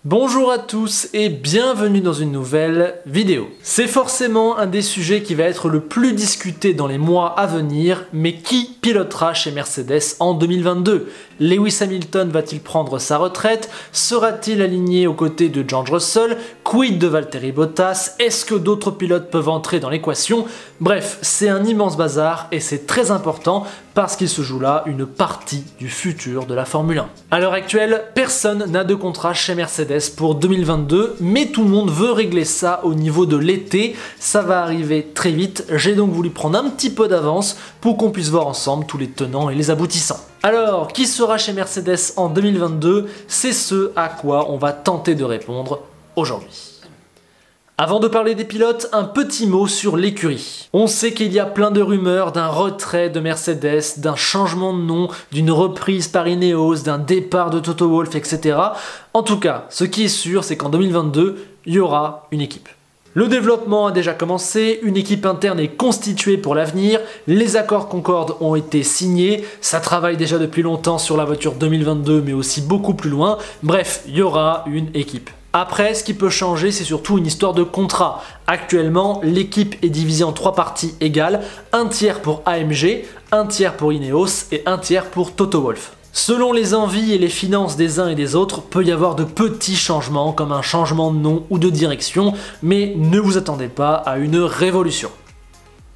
Bonjour à tous et bienvenue dans une nouvelle vidéo. C'est forcément un des sujets qui va être le plus discuté dans les mois à venir, mais qui pilotera chez Mercedes en 2022? Lewis Hamilton va-t-il prendre sa retraite? Sera-t-il aligné aux côtés de George Russell? Quid de Valtteri Bottas? Est-ce que d'autres pilotes peuvent entrer dans l'équation? Bref, c'est un immense bazar et c'est très important parce qu'il se joue là une partie du futur de la Formule 1. À l'heure actuelle, personne n'a de contrat chez Mercedes pour 2022, mais tout le monde veut régler ça au niveau de l'été. Ça va arriver très vite, j'ai donc voulu prendre un petit peu d'avance pour qu'on puisse voir ensemble tous les tenants et les aboutissants. Alors, qui sera chez Mercedes en 2022? C'est ce à quoi on va tenter de répondre aujourd'hui. Avant de parler des pilotes, un petit mot sur l'écurie. On sait qu'il y a plein de rumeurs d'un retrait de Mercedes, d'un changement de nom, d'une reprise par Ineos, d'un départ de Toto Wolff, etc. En tout cas, ce qui est sûr, c'est qu'en 2022, il y aura une équipe. Le développement a déjà commencé, une équipe interne est constituée pour l'avenir, les accords Concorde ont été signés, ça travaille déjà depuis longtemps sur la voiture 2022 mais aussi beaucoup plus loin, bref, il y aura une équipe. Après, ce qui peut changer, c'est surtout une histoire de contrat. Actuellement, l'équipe est divisée en 3 parties égales, un tiers pour AMG, un tiers pour Ineos et un tiers pour Toto Wolff. Selon les envies et les finances des uns et des autres, peut y avoir de petits changements comme un changement de nom ou de direction, mais ne vous attendez pas à une révolution.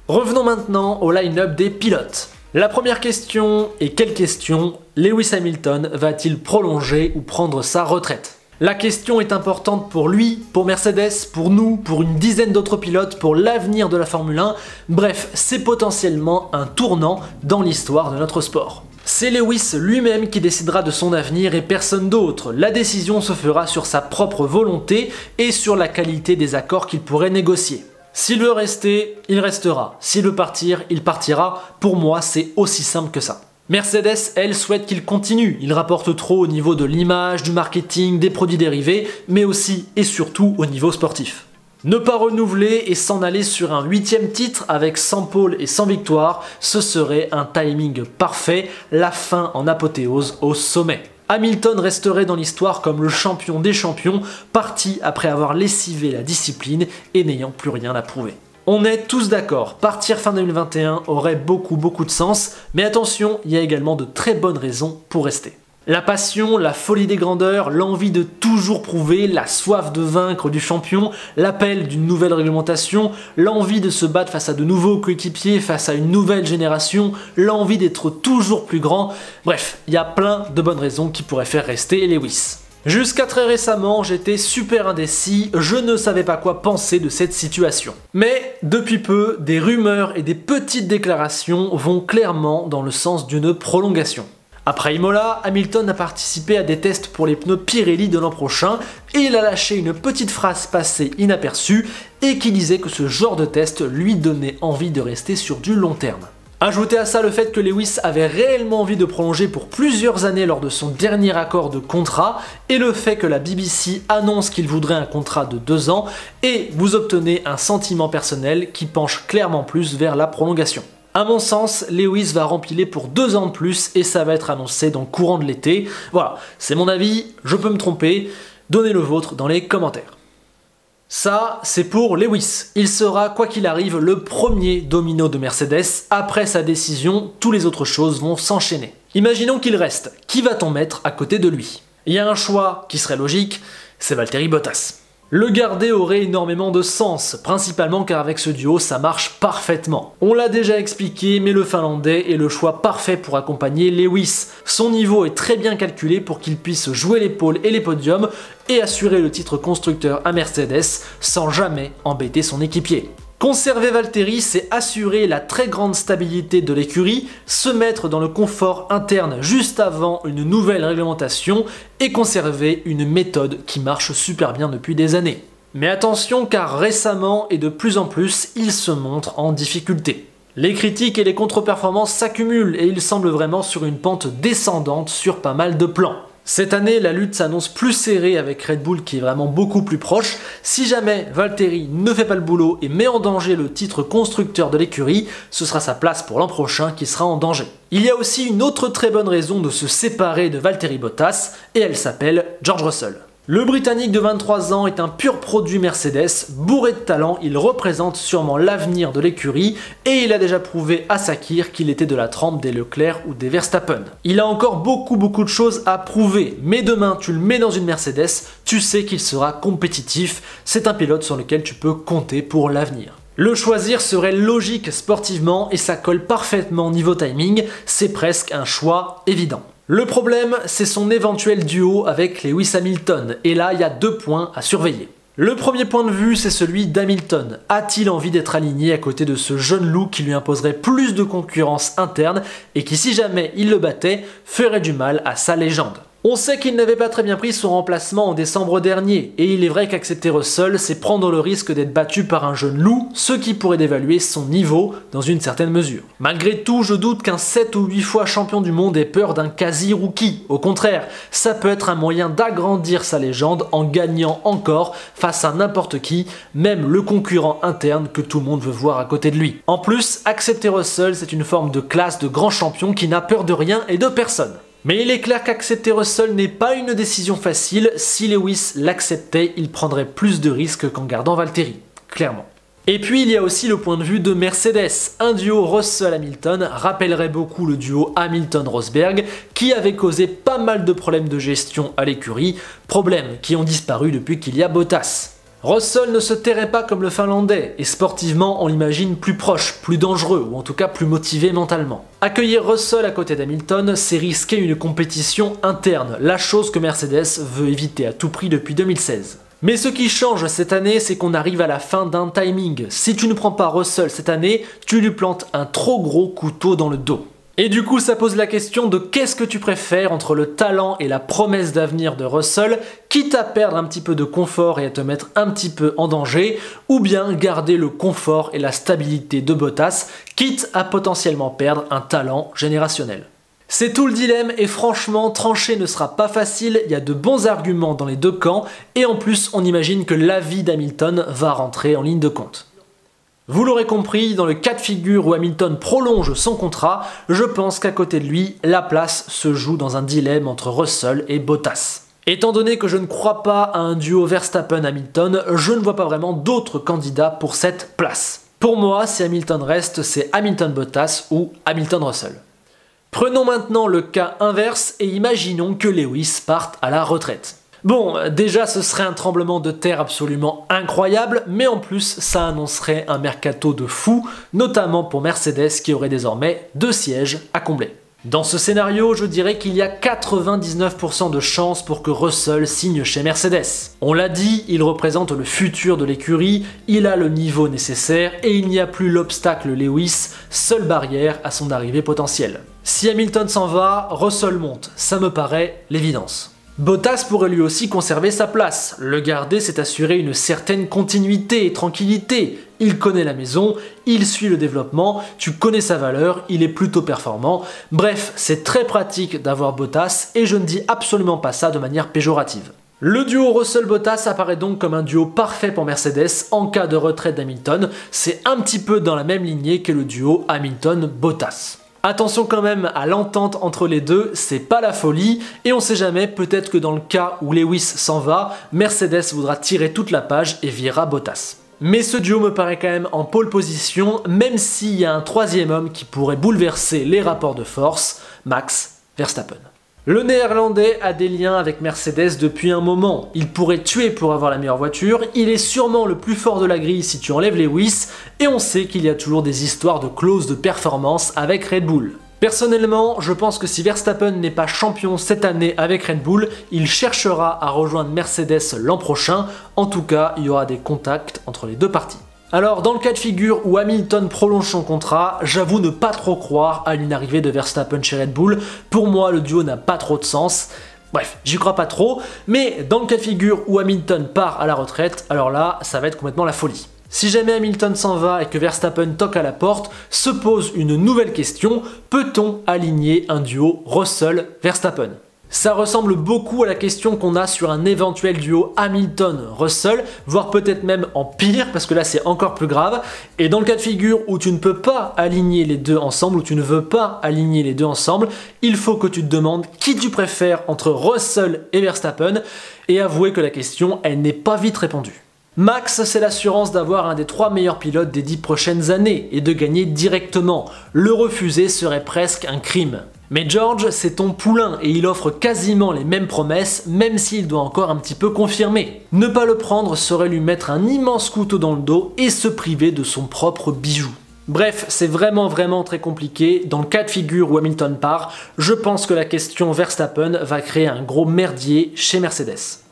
Revenons maintenant au line-up des pilotes. La première question est quelle question? Lewis Hamilton va-t-il prolonger ou prendre sa retraite? La question est importante pour lui, pour Mercedes, pour nous, pour une dizaine d'autres pilotes, pour l'avenir de la Formule 1. Bref, c'est potentiellement un tournant dans l'histoire de notre sport. C'est Lewis lui-même qui décidera de son avenir et personne d'autre. La décision se fera sur sa propre volonté et sur la qualité des accords qu'il pourrait négocier. S'il veut rester, il restera. S'il veut partir, il partira. Pour moi, c'est aussi simple que ça. Mercedes, elle, souhaite qu'il continue. Il rapporte trop au niveau de l'image, du marketing, des produits dérivés, mais aussi et surtout au niveau sportif. Ne pas renouveler et s'en aller sur un 8e titre avec 100 pôles et 100 victoires, ce serait un timing parfait, la fin en apothéose au sommet. Hamilton resterait dans l'histoire comme le champion des champions, parti après avoir lessivé la discipline et n'ayant plus rien à prouver. On est tous d'accord, partir fin 2021 aurait beaucoup de sens, mais attention, il y a également de très bonnes raisons pour rester. La passion, la folie des grandeurs, l'envie de toujours prouver, la soif de vaincre du champion, l'appel d'une nouvelle réglementation, l'envie de se battre face à de nouveaux coéquipiers, face à une nouvelle génération, l'envie d'être toujours plus grand, bref, il y a plein de bonnes raisons qui pourraient faire rester Lewis. Jusqu'à très récemment, j'étais super indécis, je ne savais pas quoi penser de cette situation. Mais depuis peu, des rumeurs et des petites déclarations vont clairement dans le sens d'une prolongation. Après Imola, Hamilton a participé à des tests pour les pneus Pirelli de l'an prochain et il a lâché une petite phrase passée inaperçue et qui disait que ce genre de test lui donnait envie de rester sur du long terme. Ajoutez à ça le fait que Lewis avait réellement envie de prolonger pour plusieurs années lors de son dernier accord de contrat et le fait que la BBC annonce qu'il voudrait un contrat de 2 ans et vous obtenez un sentiment personnel qui penche clairement plus vers la prolongation. À mon sens, Lewis va rempiler pour 2 ans de plus et ça va être annoncé dans le courant de l'été. Voilà, c'est mon avis, je peux me tromper, donnez le vôtre dans les commentaires. Ça, c'est pour Lewis. Il sera, quoi qu'il arrive, le premier domino de Mercedes. Après sa décision, toutes les autres choses vont s'enchaîner. Imaginons qu'il reste. Qui va-t-on mettre à côté de lui? Il y a un choix qui serait logique, c'est Valtteri Bottas. Le garder aurait énormément de sens, principalement car avec ce duo ça marche parfaitement. On l'a déjà expliqué, mais le Finlandais est le choix parfait pour accompagner Lewis. Son niveau est très bien calculé pour qu'il puisse jouer les pôles et les podiums et assurer le titre constructeur à Mercedes sans jamais embêter son équipier. Conserver Valtteri, c'est assurer la très grande stabilité de l'écurie, se mettre dans le confort interne juste avant une nouvelle réglementation et conserver une méthode qui marche super bien depuis des années. Mais attention car récemment et de plus en plus, il se montre en difficulté. Les critiques et les contre-performances s'accumulent et il semble vraiment sur une pente descendante sur pas mal de plans. Cette année, la lutte s'annonce plus serrée avec Red Bull qui est vraiment beaucoup plus proche. Si jamais Valtteri ne fait pas le boulot et met en danger le titre constructeur de l'écurie, ce sera sa place pour l'an prochain qui sera en danger. Il y a aussi une autre très bonne raison de se séparer de Valtteri Bottas et elle s'appelle George Russell. Le Britannique de 23 ans est un pur produit Mercedes, bourré de talent, il représente sûrement l'avenir de l'écurie et il a déjà prouvé à Sakir qu'il était de la trempe des Leclerc ou des Verstappen. Il a encore beaucoup de choses à prouver, mais demain tu le mets dans une Mercedes, tu sais qu'il sera compétitif, c'est un pilote sur lequel tu peux compter pour l'avenir. Le choisir serait logique sportivement et ça colle parfaitement niveau timing, c'est presque un choix évident. Le problème, c'est son éventuel duo avec Lewis Hamilton, et là il y a 2 points à surveiller. Le premier point de vue, c'est celui d'Hamilton. A-t-il envie d'être aligné à côté de ce jeune loup qui lui imposerait plus de concurrence interne et qui, si jamais il le battait, ferait du mal à sa légende? On sait qu'il n'avait pas très bien pris son remplacement en décembre dernier, et il est vrai qu'accepter Russell, c'est prendre le risque d'être battu par un jeune loup, ce qui pourrait dévaluer son niveau dans une certaine mesure. Malgré tout, je doute qu'un 7 ou 8 fois champion du monde ait peur d'un quasi-rookie. Au contraire, ça peut être un moyen d'agrandir sa légende en gagnant encore face à n'importe qui, même le concurrent interne que tout le monde veut voir à côté de lui. En plus, accepter Russell, c'est une forme de classe de grand champion qui n'a peur de rien et de personne. Mais il est clair qu'accepter Russell n'est pas une décision facile. Si Lewis l'acceptait, il prendrait plus de risques qu'en gardant Valtteri, clairement. Et puis il y a aussi le point de vue de Mercedes. Un duo Russell-Hamilton rappellerait beaucoup le duo Hamilton-Rosberg qui avait causé pas mal de problèmes de gestion à l'écurie, problèmes qui ont disparu depuis qu'il y a Bottas. Russell ne se tairait pas comme le Finlandais, et sportivement on l'imagine plus proche, plus dangereux, ou en tout cas plus motivé mentalement. Accueillir Russell à côté d'Hamilton, c'est risquer une compétition interne, la chose que Mercedes veut éviter à tout prix depuis 2016. Mais ce qui change cette année, c'est qu'on arrive à la fin d'un timing. Si tu ne prends pas Russell cette année, tu lui plantes un trop gros couteau dans le dos. Et du coup, ça pose la question de qu'est-ce que tu préfères entre le talent et la promesse d'avenir de Russell, quitte à perdre un petit peu de confort et à te mettre un petit peu en danger, ou bien garder le confort et la stabilité de Bottas, quitte à potentiellement perdre un talent générationnel. C'est tout le dilemme et franchement, trancher ne sera pas facile, il y a de bons arguments dans les deux camps, et en plus, on imagine que l'avis d'Hamilton va rentrer en ligne de compte. Vous l'aurez compris, dans le cas de figure où Hamilton prolonge son contrat, je pense qu'à côté de lui, la place se joue dans un dilemme entre Russell et Bottas. Étant donné que je ne crois pas à un duo Verstappen-Hamilton, je ne vois pas vraiment d'autres candidats pour cette place. Pour moi, si Hamilton reste, c'est Hamilton-Bottas ou Hamilton-Russell. Prenons maintenant le cas inverse et imaginons que Lewis parte à la retraite. Bon, déjà ce serait un tremblement de terre absolument incroyable, mais en plus ça annoncerait un mercato de fou, notamment pour Mercedes qui aurait désormais 2 sièges à combler. Dans ce scénario, je dirais qu'il y a 99% de chances pour que Russell signe chez Mercedes. On l'a dit, il représente le futur de l'écurie, il a le niveau nécessaire et il n'y a plus l'obstacle Lewis, seule barrière à son arrivée potentielle. Si Hamilton s'en va, Russell monte, ça me paraît l'évidence. Bottas pourrait lui aussi conserver sa place. Le garder, c'est assurer une certaine continuité et tranquillité. Il connaît la maison, il suit le développement, tu connais sa valeur, il est plutôt performant. Bref, c'est très pratique d'avoir Bottas et je ne dis absolument pas ça de manière péjorative. Le duo Russell-Bottas apparaît donc comme un duo parfait pour Mercedes en cas de retraite d'Hamilton. C'est un petit peu dans la même lignée que le duo Hamilton-Bottas. Attention quand même à l'entente entre les deux, c'est pas la folie, et on sait jamais, peut-être que dans le cas où Lewis s'en va, Mercedes voudra tirer toute la page et virera Bottas. Mais ce duo me paraît quand même en pole position, même s'il y a un troisième homme qui pourrait bouleverser les rapports de force, Max Verstappen. Le néerlandais a des liens avec Mercedes depuis un moment. Il pourrait tuer pour avoir la meilleure voiture, il est sûrement le plus fort de la grille si tu enlèves Lewis, et on sait qu'il y a toujours des histoires de clauses de performance avec Red Bull. Personnellement, je pense que si Verstappen n'est pas champion cette année avec Red Bull, il cherchera à rejoindre Mercedes l'an prochain, en tout cas il y aura des contacts entre les deux parties. Alors dans le cas de figure où Hamilton prolonge son contrat, j'avoue ne pas trop croire à une arrivée de Verstappen chez Red Bull. Pour moi le duo n'a pas trop de sens. Bref, j'y crois pas trop, mais dans le cas de figure où Hamilton part à la retraite, alors là ça va être complètement la folie. Si jamais Hamilton s'en va et que Verstappen toque à la porte, se pose une nouvelle question, peut-on aligner un duo Russell-Verstappen ? Ça ressemble beaucoup à la question qu'on a sur un éventuel duo Hamilton-Russell, voire peut-être même en pire, parce que là c'est encore plus grave. Et dans le cas de figure où tu ne peux pas aligner les deux ensemble, où tu ne veux pas aligner les deux ensemble, il faut que tu te demandes qui tu préfères entre Russell et Verstappen, et avouer que la question, elle n'est pas vite répondue. Max, c'est l'assurance d'avoir un des 3 meilleurs pilotes des 10 prochaines années et de gagner directement. Le refuser serait presque un crime. Mais George, c'est ton poulain et il offre quasiment les mêmes promesses, même s'il doit encore un petit peu confirmer. Ne pas le prendre serait lui mettre un immense couteau dans le dos et se priver de son propre bijou. Bref, c'est vraiment très compliqué. Dans le cas de figure où Hamilton part, je pense que la question Verstappen va créer un gros merdier chez Mercedes.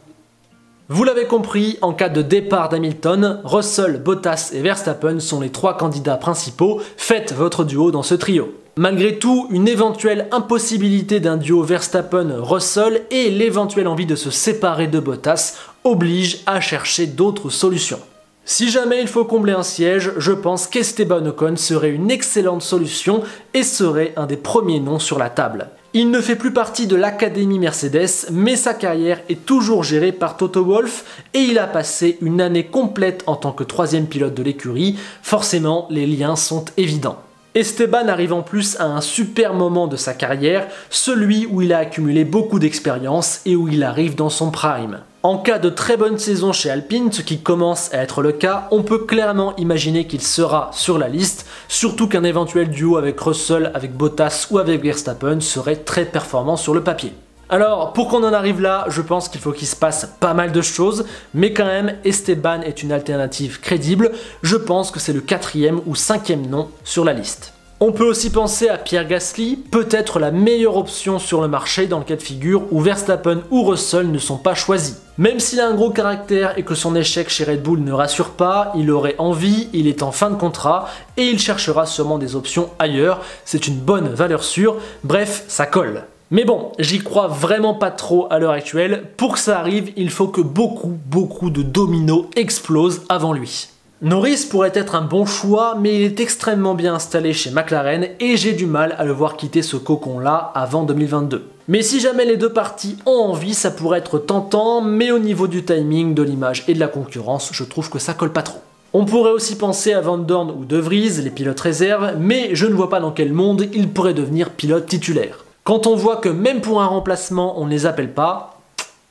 Vous l'avez compris, en cas de départ d'Hamilton, Russell, Bottas et Verstappen sont les 3 candidats principaux. Faites votre duo dans ce trio. Malgré tout, une éventuelle impossibilité d'un duo Verstappen-Russell et l'éventuelle envie de se séparer de Bottas oblige à chercher d'autres solutions. Si jamais il faut combler un siège, je pense qu'Esteban Ocon serait une excellente solution et serait un des premiers noms sur la table. Il ne fait plus partie de l'académie Mercedes, mais sa carrière est toujours gérée par Toto Wolff et il a passé une année complète en tant que 3e pilote de l'écurie. Forcément, les liens sont évidents. Esteban arrive en plus à un super moment de sa carrière, celui où il a accumulé beaucoup d'expérience et où il arrive dans son prime. En cas de très bonne saison chez Alpine, ce qui commence à être le cas, on peut clairement imaginer qu'il sera sur la liste, surtout qu'un éventuel duo avec Russell, avec Bottas ou avec Verstappen serait très performant sur le papier. Alors, pour qu'on en arrive là, je pense qu'il faut qu'il se passe pas mal de choses, mais quand même, Esteban est une alternative crédible. Je pense que c'est le 4e ou 5e nom sur la liste. On peut aussi penser à Pierre Gasly, peut-être la meilleure option sur le marché dans le cas de figure où Verstappen ou Russell ne sont pas choisis. Même s'il a un gros caractère et que son échec chez Red Bull ne rassure pas, il aurait envie, il est en fin de contrat et il cherchera sûrement des options ailleurs. C'est une bonne valeur sûre, bref, ça colle. Mais bon, j'y crois vraiment pas trop à l'heure actuelle. Pour que ça arrive, il faut que beaucoup de dominos explosent avant lui. Norris pourrait être un bon choix, mais il est extrêmement bien installé chez McLaren et j'ai du mal à le voir quitter ce cocon-là avant 2022. Mais si jamais les deux parties ont envie, ça pourrait être tentant, mais au niveau du timing, de l'image et de la concurrence, je trouve que ça colle pas trop. On pourrait aussi penser à Van Dorn ou De Vries, les pilotes réserves, mais je ne vois pas dans quel monde ils pourraient devenir pilotes titulaires. Quand on voit que même pour un remplacement, on ne les appelle pas,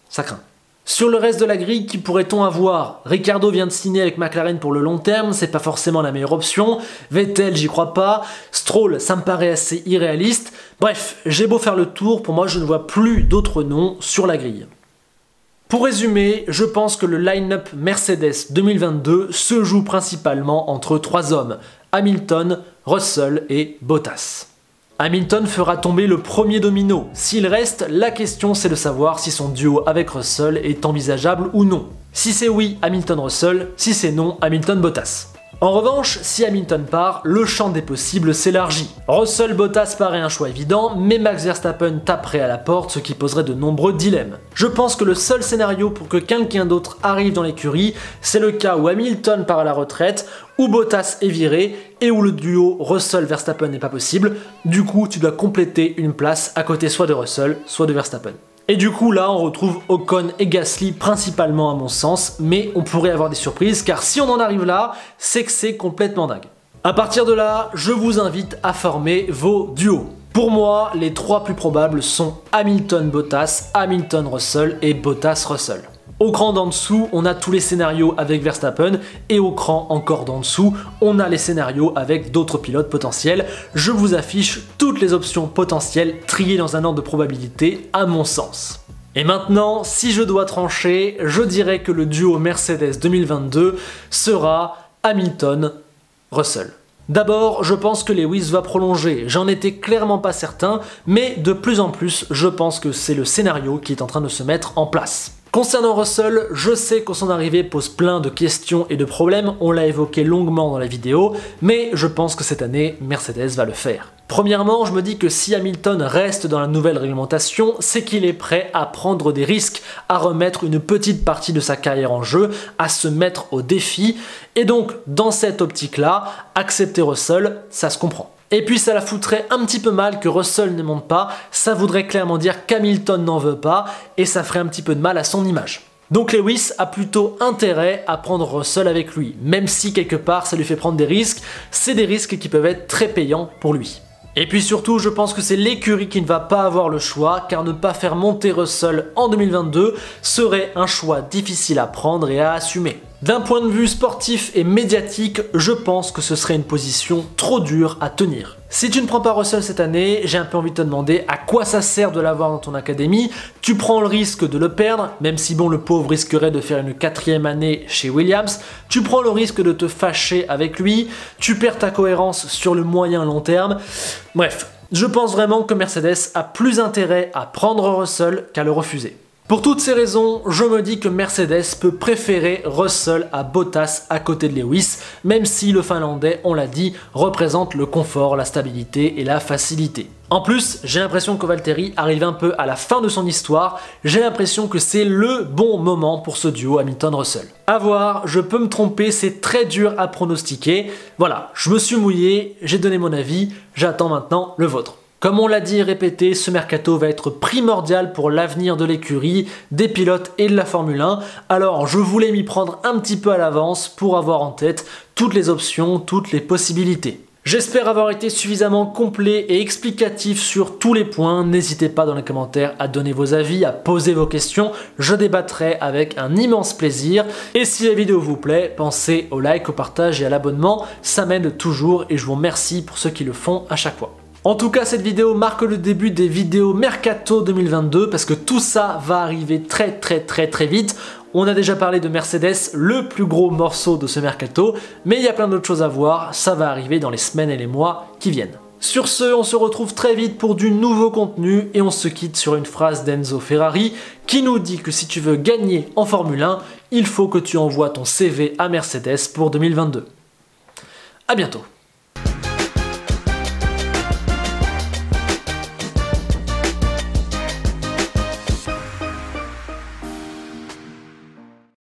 ça craint. Sur le reste de la grille, qui pourrait-on avoir? Ricardo vient de signer avec McLaren pour le long terme, c'est pas forcément la meilleure option. Vettel, j'y crois pas. Stroll, ça me paraît assez irréaliste. Bref, j'ai beau faire le tour, pour moi je ne vois plus d'autres noms sur la grille. Pour résumer, je pense que le line-up Mercedes 2022 se joue principalement entre 3 hommes, Hamilton, Russell et Bottas. Hamilton fera tomber le premier domino. S'il reste, la question c'est de savoir si son duo avec Russell est envisageable ou non. Si c'est oui, Hamilton-Russell, si c'est non, Hamilton-Bottas. En revanche, si Hamilton part, le champ des possibles s'élargit. Russell-Bottas paraît un choix évident, mais Max Verstappen taperait à la porte, ce qui poserait de nombreux dilemmes. Je pense que le seul scénario pour que quelqu'un d'autre arrive dans l'écurie, c'est le cas où Hamilton part à la retraite, où Bottas est viré, et où le duo Russell-Verstappen n'est pas possible. Du coup, tu dois compléter une place à côté soit de Russell, soit de Verstappen. Et du coup là on retrouve Ocon et Gasly principalement à mon sens, mais on pourrait avoir des surprises car si on en arrive là, c'est que c'est complètement dingue. À partir de là, je vous invite à former vos duos. Pour moi, les 3 plus probables sont Hamilton-Bottas, Hamilton-Russell et Bottas-Russell. Au cran d'en dessous, on a tous les scénarios avec Verstappen et au cran encore d'en dessous, on a les scénarios avec d'autres pilotes potentiels. Je vous affiche toutes les options potentielles triées dans un ordre de probabilité à mon sens. Et maintenant, si je dois trancher, je dirais que le duo Mercedes 2022 sera Hamilton-Russell. D'abord, je pense que Lewis va prolonger, j'en étais clairement pas certain, mais de plus en plus, je pense que c'est le scénario qui est en train de se mettre en place. Concernant Russell, je sais que son arrivée pose plein de questions et de problèmes, on l'a évoqué longuement dans la vidéo, mais je pense que cette année, Mercedes va le faire. Premièrement, je me dis que si Hamilton reste dans la nouvelle réglementation, c'est qu'il est prêt à prendre des risques, à remettre une petite partie de sa carrière en jeu, à se mettre au défi, et donc dans cette optique-là, accepter Russell, ça se comprend. Et puis ça la foutrait un petit peu mal que Russell ne monte pas, ça voudrait clairement dire qu'Hamilton n'en veut pas, et ça ferait un petit peu de mal à son image. Donc Lewis a plutôt intérêt à prendre Russell avec lui, même si quelque part ça lui fait prendre des risques, c'est des risques qui peuvent être très payants pour lui. Et puis surtout, je pense que c'est l'écurie qui ne va pas avoir le choix, car ne pas faire monter Russell en 2022 serait un choix difficile à prendre et à assumer. D'un point de vue sportif et médiatique, je pense que ce serait une position trop dure à tenir. Si tu ne prends pas Russell cette année, j'ai un peu envie de te demander à quoi ça sert de l'avoir dans ton académie. Tu prends le risque de le perdre, même si bon, le pauvre risquerait de faire une 4e année chez Williams. Tu prends le risque de te fâcher avec lui, tu perds ta cohérence sur le moyen long terme. Bref, je pense vraiment que Mercedes a plus intérêt à prendre Russell qu'à le refuser. Pour toutes ces raisons, je me dis que Mercedes peut préférer Russell à Bottas à côté de Lewis, même si le Finlandais, on l'a dit, représente le confort, la stabilité et la facilité. En plus, j'ai l'impression que Valtteri arrive un peu à la fin de son histoire, j'ai l'impression que c'est le bon moment pour ce duo Hamilton-Russell. A voir, je peux me tromper, c'est très dur à pronostiquer. Voilà, je me suis mouillé, j'ai donné mon avis, j'attends maintenant le vôtre. Comme on l'a dit et répété, ce mercato va être primordial pour l'avenir de l'écurie, des pilotes et de la Formule 1, alors je voulais m'y prendre un petit peu à l'avance pour avoir en tête toutes les options, toutes les possibilités. J'espère avoir été suffisamment complet et explicatif sur tous les points, n'hésitez pas dans les commentaires à donner vos avis, à poser vos questions, je débattrai avec un immense plaisir. Et si la vidéo vous plaît, pensez au like, au partage et à l'abonnement, ça m'aide toujours et je vous remercie pour ceux qui le font à chaque fois. En tout cas, cette vidéo marque le début des vidéos Mercato 2022 parce que tout ça va arriver très vite. On a déjà parlé de Mercedes, le plus gros morceau de ce Mercato, mais il y a plein d'autres choses à voir, ça va arriver dans les semaines et les mois qui viennent. Sur ce, on se retrouve très vite pour du nouveau contenu et on se quitte sur une phrase d'Enzo Ferrari qui nous dit que si tu veux gagner en Formule 1, il faut que tu envoies ton CV à Mercedes pour 2022. À bientôt.